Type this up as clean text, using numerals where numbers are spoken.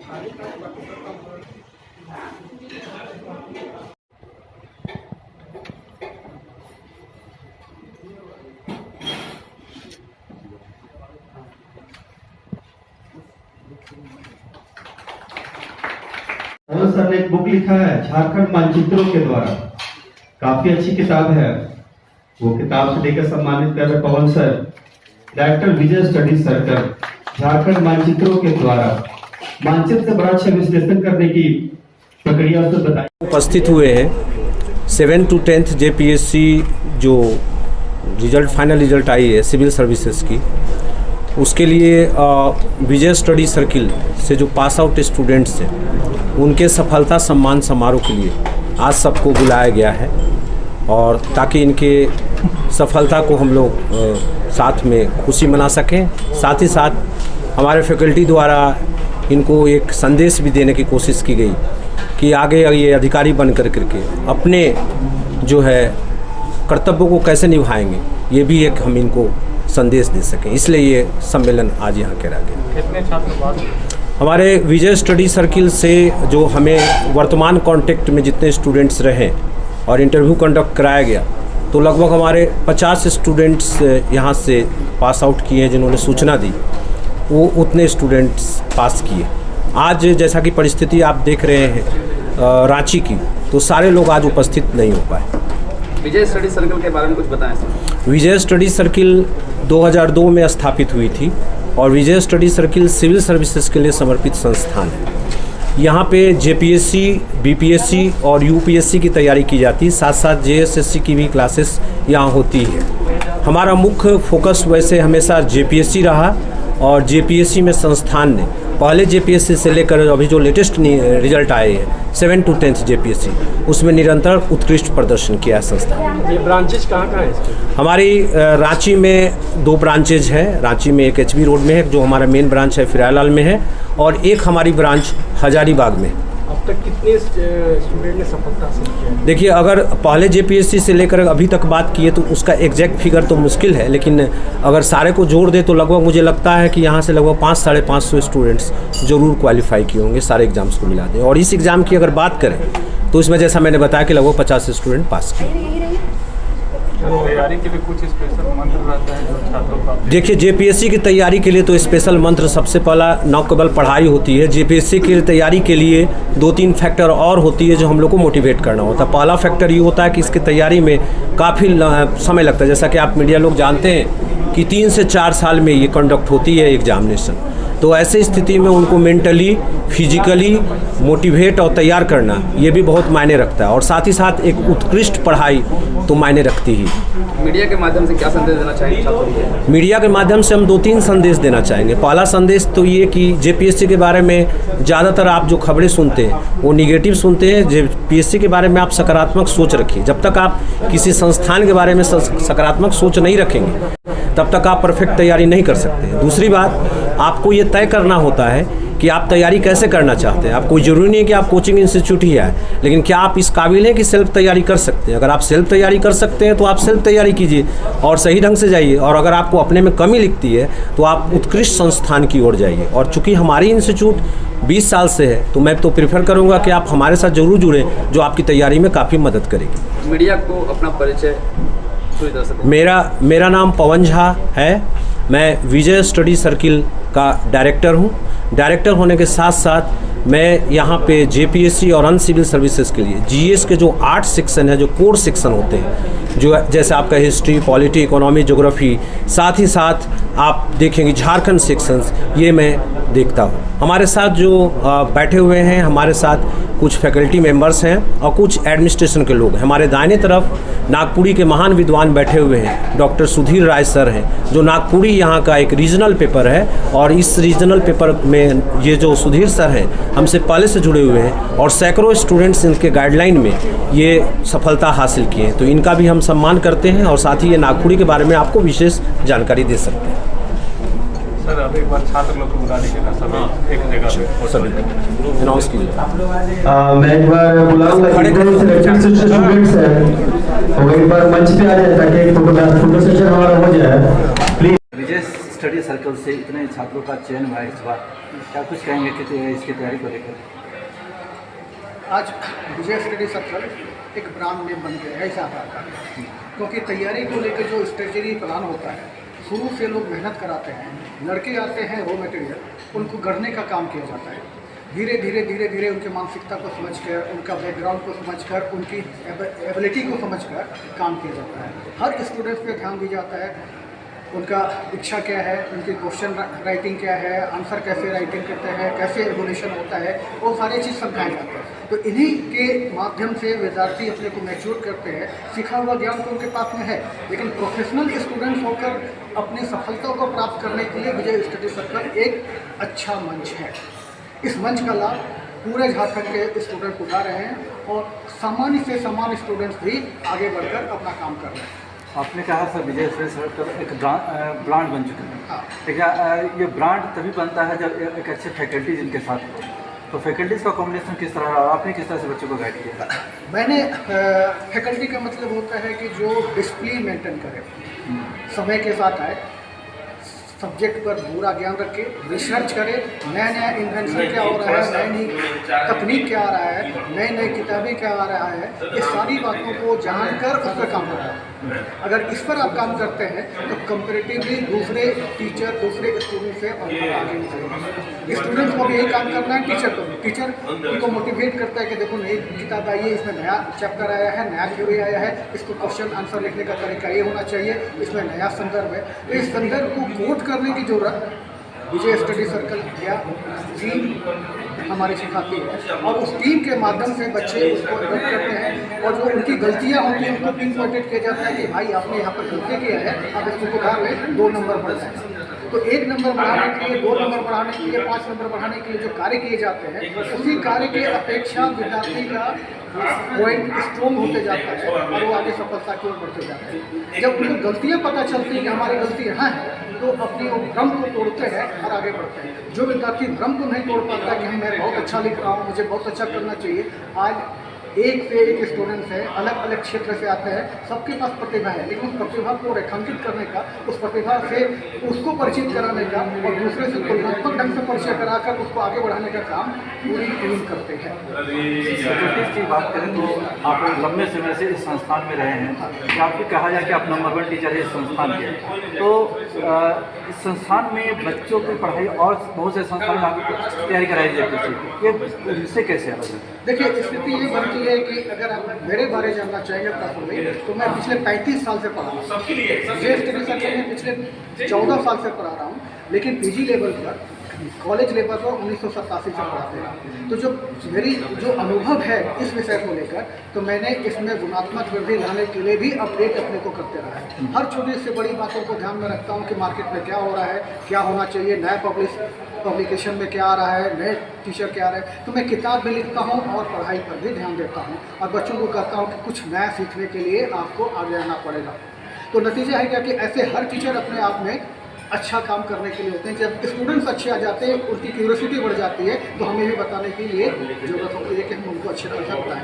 Sir ने एक book लिखा है झारखंड मानचित्रों के द्वारा, काफी अच्छी किताब है। वो किताब से लेकर सम्मानित कर रहे पवन सर, डायरेक्टर विजय स्टडी सर्कल, झारखंड मानचित्रों के द्वारा मानचित्र से बड़ा अच्छा विश्लेषण करने की प्रक्रिया उसको बताई। उपस्थित हुए हैं 7 to 10th JPSC जो रिजल्ट फाइनल रिजल्ट आई है सिविल सर्विसेज की, उसके लिए विजय स्टडी सर्किल से जो पास आउट स्टूडेंट्स हैं उनके सफलता सम्मान समारोह के लिए आज सबको बुलाया गया है, और ताकि इनके सफलता को हम लोग साथ में खुशी मना सकें। साथ ही साथ हमारे फैकल्टी द्वारा इनको एक संदेश भी देने की कोशिश की गई कि आगे ये अधिकारी बन कर के अपने जो है कर्तव्यों को कैसे निभाएंगे, ये भी एक हम इनको संदेश दे सकें, इसलिए ये सम्मेलन आज यहाँ करा गया। कितने छात्र हमारे विजय स्टडी सर्किल से जो हमें वर्तमान कांटेक्ट में जितने स्टूडेंट्स रहे और इंटरव्यू कंडक्ट कराया गया, तो लगभग हमारे 50 स्टूडेंट्स यहाँ से पास आउट किए हैं। जिन्होंने सूचना दी वो उतने स्टूडेंट्स पास किए। आज जैसा कि परिस्थिति आप देख रहे हैं रांची की, तो सारे लोग आज उपस्थित नहीं हो पाए। विजय स्टडी सर्कल के बारे में कुछ बताएं सर। विजय स्टडी सर्किल 2002 में स्थापित हुई थी और विजय स्टडी सर्किल सिविल सर्विसेज के लिए समर्पित संस्थान है। यहाँ पे JPSC, BPSC और UPSC की तैयारी की जाती है, साथ साथ JSSC की भी क्लासेस यहाँ होती है। हमारा मुख्य फोकस वैसे हमेशा JPSC रहा, और JPSC में संस्थान ने पहले JPSC से लेकर अभी जो लेटेस्ट रिजल्ट आए हैं 7 to 10th JPSC, उसमें निरंतर उत्कृष्ट प्रदर्शन किया है संस्थान। ये ब्रांचेज कहाँ है इसके? हमारी रांची में 2 ब्रांचेज हैं। रांची में एक HB रोड में है जो हमारा मेन ब्रांच है, फिरालाल में है, और एक हमारी ब्रांच हजारीबाग में। अब तक कितने स्टूडेंट ने सफलता हासिल की है? देखिए, अगर पहले JPSC से लेकर अभी तक बात किए तो उसका एग्जैक्ट फिगर तो मुश्किल है, लेकिन अगर सारे को जोड़ दे तो लगभग मुझे लगता है कि यहाँ से लगभग 500-550 स्टूडेंट्स जरूर क्वालिफाई किए होंगे सारे एग्जाम्स को मिला दें। और इस एग्ज़ाम की अगर बात करें तो इसमें जैसा मैंने बताया कि लगभग 50 स्टूडेंट पास किए। तैयारी के लिए कुछ स्पेशल मंत्र रहता है जो छात्रों का? देखिए, JPSC की तैयारी के लिए तो स्पेशल मंत्र सबसे पहला न केवल पढ़ाई होती है, JPSC की तैयारी के लिए 2-3 फैक्टर और होती है जो हम लोग को मोटिवेट करना होता है। पहला फैक्टर ये होता है कि इसकी तैयारी में काफ़ी समय लगता है। जैसा कि आप मीडिया लोग जानते हैं कि 3 से 4 साल में ये कंडक्ट होती है एग्जामिनेशन, तो ऐसे स्थिति में उनको मेंटली, फिजिकली मोटिवेट और तैयार करना ये भी बहुत मायने रखता है, और साथ ही साथ एक उत्कृष्ट पढ़ाई तो मायने रखती ही। मीडिया के माध्यम से क्या संदेश देना चाहिए छात्रों को? मीडिया के माध्यम से हम 2-3 संदेश देना चाहेंगे। पहला संदेश तो ये कि JPSC के बारे में ज़्यादातर आप जो खबरें सुनते हैं वो निगेटिव सुनते हैं। JPSC के बारे में आप सकारात्मक सोच रखिए। जब तक आप किसी संस्थान के बारे में सकारात्मक सोच नहीं रखेंगे तब तक आप परफेक्ट तैयारी नहीं कर सकते। दूसरी बात, आपको ये तय करना होता है कि आप तैयारी कैसे करना चाहते हैं। आप कोई ज़रूरी नहीं है कि आप कोचिंग इंस्टीट्यूट ही आए, लेकिन क्या आप इस काबिल हैं कि सेल्फ तैयारी कर सकते हैं। अगर आप सेल्फ तैयारी कर सकते हैं तो आप सेल्फ तैयारी कीजिए और सही ढंग से जाइए, और अगर आपको अपने में कमी लिखती है तो आप उत्कृष्ट संस्थान की ओर जाइए। और चूँकि हमारी इंस्टीट्यूट 20 साल से है तो मैं तो प्रेफर करूँगा कि आप हमारे साथ ज़रूर जुड़ें, जो आपकी तैयारी में काफ़ी मदद करेगी। मीडिया को अपना परिचय मेरा नाम पवन झा है। मैं विजय स्टडी सर्किल का डायरेक्टर हूँ। डायरेक्टर होने के साथ साथ मैं यहाँ पे JPSC और अन्य सिविल सर्विसेज के लिए GS के जो 8 सेक्शन है, जो कोर सेक्शन होते हैं, जो जैसे आपका हिस्ट्री, पॉलिटी, इकोनॉमी, ज्योग्राफी, साथ ही साथ आप देखेंगे झारखंड सेक्शंस, ये मैं देखता हूँ। हमारे साथ जो बैठे हुए हैं, हमारे साथ कुछ फैकल्टी मेंबर्स हैं और कुछ एडमिनिस्ट्रेशन के लोग हैं। हमारे दाहिने तरफ नागपुरी के महान विद्वान बैठे हुए हैं, डॉक्टर सुधीर राय सर हैं, जो नागपुरी यहाँ का एक रीजनल पेपर है, और इस रीजनल पेपर में ये जो सुधीर सर हैं हमसे पहले से जुड़े हुए हैं, और सैकड़ों स्टूडेंट्स इनके गाइडलाइन में ये सफलता हासिल किए हैं, तो इनका भी हम सम्मान करते हैं। और साथ ही ये नागपुरी के बारे में आपको विशेष जानकारी दे सकते हैं। सर, अब एक बार छात्र लोग को बुला लीजिएगा सभी एक जगह पे सभी अनाउंस कीजिए। मैं एक बार बुलाऊंगा स्टूडेंट्स हैं, वो एक बार मंच पे आ जाए ताकि एक फोटो सेशन हमारा हो जाए। प्लीज। विजय स्टडी सर्कल से इतने छात्रों का चयन हुआ है इस बार, क्या कुछ कहेंगे कि इसकी तैयारी को लेकर? आज विजय स्टडी सर्कल एक ब्रांड नेम बन गया है इस आधार का, क्योंकि तैयारी को लेकर जो स्ट्रेटजी प्लान होता है शुरू से लोग मेहनत कराते हैं, लड़के आते हैं रॉ मटेरियल, उनको गढ़ने का काम किया जाता है। धीरे धीरे उनकी मानसिकता को समझकर, उनका बैकग्राउंड को समझकर, उनकी एबिलिटी को समझकर काम किया जाता है। हर स्टूडेंट्स पे ध्यान दिया जाता है, उनका इच्छा क्या है, उनकी क्वेश्चन राइटिंग क्या है, आंसर कैसे राइटिंग करते हैं, कैसे एवोल्यूशन होता है, वो सारी चीज़ समझाया जाता है। तो इन्हीं के माध्यम से विद्यार्थी अपने को मैच्योर करते हैं। सीखा हुआ ज्ञान तो उनके पास में है, लेकिन प्रोफेशनल स्टूडेंट्स होकर अपनी सफलता को प्राप्त करने के लिए विजय स्टडी सर्कल एक अच्छा मंच है। इस मंच का लाभ पूरे झारखंड के स्टूडेंट उठा रहे हैं और सामान्य से सामान्य स्टूडेंट्स भी आगे बढ़कर अपना काम कर रहे हैं। आपने कहा सर विजय स्टडी सर्कल एक ब्रांड बन चुका है। हाँ। लेकिन ये ब्रांड तभी बनता है जब एक अच्छे फैकल्टीज इनके साथ हो। तो फैकल्टीज़ का कॉम्बिनेशन किस तरह रहा, आपने किस तरह से बच्चों को गाइड किया? मैंने फैकल्टी का मतलब होता है कि जो डिसिप्लिन मेंटेन करे, समय के साथ आए, सब्जेक्ट पर पूरा ज्ञान रखे, रिसर्च करे, नया इन्वेंशन क्या हो रहा है, नई तकनीक क्या आ रहा है, नई किताबें क्या आ रहा है, ये सारी बातों को जानकर उस पर काम करना है। अगर इस पर आप काम करते हैं तो कंपेरेटिवली दूसरे टीचर, दूसरे स्टूडेंट से आगे नहीं चलेंगे। स्टूडेंट्स को भी यही काम करना है, टीचर को भी। टीचर उनको मोटिवेट करता है कि देखो नई किताब आई है, इसमें नया चैप्टर आया है, नया थ्योरी आया है, इसको क्वेश्चन आंसर लिखने का तरीका ये होना चाहिए, इसमें नया संदर्भ है। तो इस संदर्भ को कोट करने की जरूरत विजय स्टडी सर्कल या टीम हमारी सिखाती है, और उस टीम के माध्यम से बच्चे उसको अडॉप्ट करते हैं, और जो उनकी गलतियां होती हैं उनको पिन पॉइंटेड किया जाता है कि भाई आपने यहाँ पर गलती किया है, अब इसको सुधार में 2 नंबर बढ़ जाए। तो 1 नंबर बढ़ाने के लिए, 2 नंबर बढ़ाने के लिए, 5 नंबर बढ़ाने के लिए जो कार्य किए जाते हैं, उसी कार्य के अपेक्षा विद्यार्थी का पॉइंट स्ट्रॉन्ग होते जाता है और वो आगे सफलता की ओर बढ़ते जाते हैं। जब उनको गलतियाँ पता चलती हैं कि हमारी गलती यहाँ है, तो अपनी भ्रम को तोड़ते हैं और आगे बढ़ते हैं। जो विद्यार्थी भ्रम को नहीं तोड़ पाता कि मैं बहुत अच्छा लिख रहा हूँ, मुझे बहुत अच्छा करना चाहिए, आज एक से एक स्टूडेंट्स हैं, अलग अलग क्षेत्र से आते हैं, सबके पास प्रतिभा है, लेकिन उस प्रतिभा को रेखांकित करने का, उस प्रतिभा से उसको परिचित कराने का और दूसरे से तुलनात्मक ढंग से परिचय कराकर उसको आगे बढ़ाने का काम पूरी टीम करते हैं। फैकल्टीज की बात करें तो आप लंबे समय से इस संस्थान में रहे हैं, कि आपको कहा जाए कि आप नंबर 1 टीचर है इस संस्थान के, तो इस संस्थान में बच्चों की पढ़ाई और बहुत से संस्थान में आपको तैयारी कराई जाती है, ये इससे कैसे अलग है? देखिए, स्थिति ये बनती है कि अगर आप मेरे बारे जानना चाहेंगे तो मैं पिछले 35 साल से पढ़ा रहा हूँ। विजय स्टडी सर्कल में पिछले 14 साल से पढ़ा रहा हूँ, लेकिन पीजी लेवल पर, कॉलेज लेवल पर 1987 से पढ़ाते हैं। तो जो मेरी जो अनुभव है इस विषय को लेकर, तो मैंने इसमें गुणात्मक वृद्धि लाने के लिए भी अपडेट अपने को करते रहा है। हर छोटी से बड़ी बातों को ध्यान में रखता हूँ कि मार्केट में क्या हो रहा है, क्या होना चाहिए, नया पब्लिकेशन में क्या आ रहा है, नए टीचर क्या आ रहे हैं। तो मैं किताब भी लिखता हूँ और पढ़ाई पर भी ध्यान देता हूँ, और बच्चों को कहता हूँ कि कुछ नया सीखने के लिए आपको आगे आना पड़ेगा। तो नतीजा है क्या कि ऐसे हर टीचर अपने आप में अच्छा काम करने के लिए होते हैं। जब स्टूडेंट्स अच्छे आ जाते हैं, उनकी क्यूरियोसिटी बढ़ जाती है, तो हमें भी बताने के लिए जरूरत होती है कि हम उनको अच्छे तरह से पढ़ाएं।